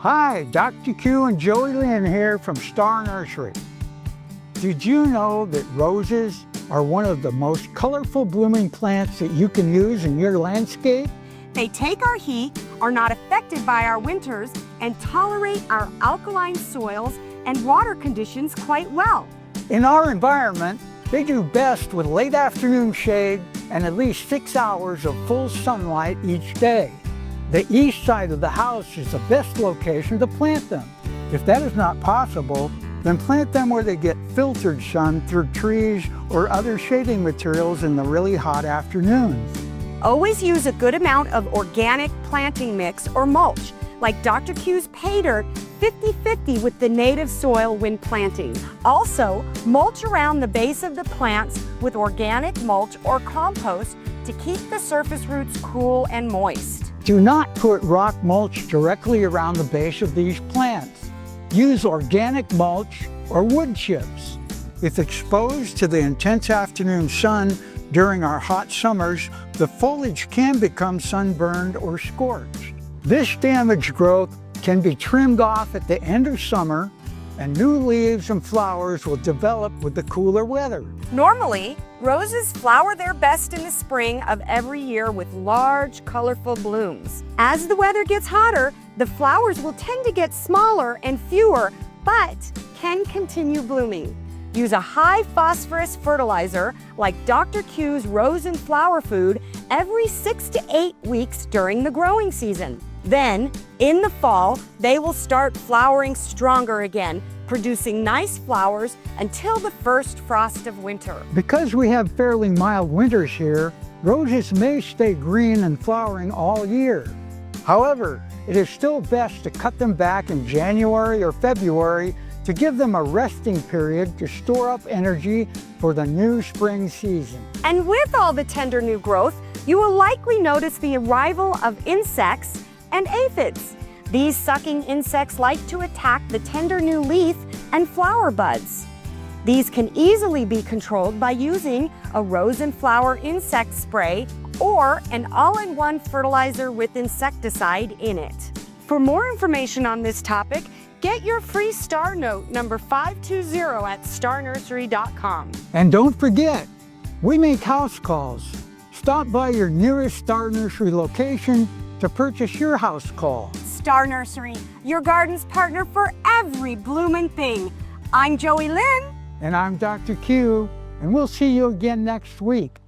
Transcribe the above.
Hi, Dr. Q and Joey Lynn here from Star Nursery. Did you know that roses are one of the most colorful blooming plants that you can use in your landscape? They take our heat, are not affected by our winters, and tolerate our alkaline soils and water conditions quite well. In our environment, they do best with late afternoon shade and at least 6 hours of full sunlight each day. The east side of the house is the best location to plant them. If that is not possible, then plant them where they get filtered sun through trees or other shading materials in the really hot afternoons. Always use a good amount of organic planting mix or mulch, like Dr. Q's pay dirt 50-50 with the native soil when planting. Also, mulch around the base of the plants with organic mulch or compost to keep the surface roots cool and moist. Do not put rock mulch directly around the base of these plants. Use organic mulch or wood chips. If exposed to the intense afternoon sun during our hot summers, the foliage can become sunburned or scorched. This damaged growth can be trimmed off at the end of summer, and new leaves and flowers will develop with the cooler weather. Normally, roses flower their best in the spring of every year with large, colorful blooms. As the weather gets hotter, the flowers will tend to get smaller and fewer, but can continue blooming. Use a high phosphorus fertilizer like Dr. Q's Rose and Flower Food every 6 to 8 weeks during the growing season. Then, in the fall, they will start flowering stronger again, producing nice flowers until the first frost of winter. Because we have fairly mild winters here, roses may stay green and flowering all year. However, it is still best to cut them back in January or February to give them a resting period to store up energy for the new spring season. And with all the tender new growth, you will likely notice the arrival of insects and aphids. These sucking insects like to attack the tender new leaf and flower buds. These can easily be controlled by using a rose and flower insect spray or an all-in-one fertilizer with insecticide in it. For more information on this topic, get your free Star Note number 520 at starnursery.com. And don't forget, we make house calls. Stop by your nearest Star Nursery location to purchase your house call. Star Nursery, your garden's partner for every blooming thing. I'm Joey Lynn. And I'm Dr. Q, and we'll see you again next week.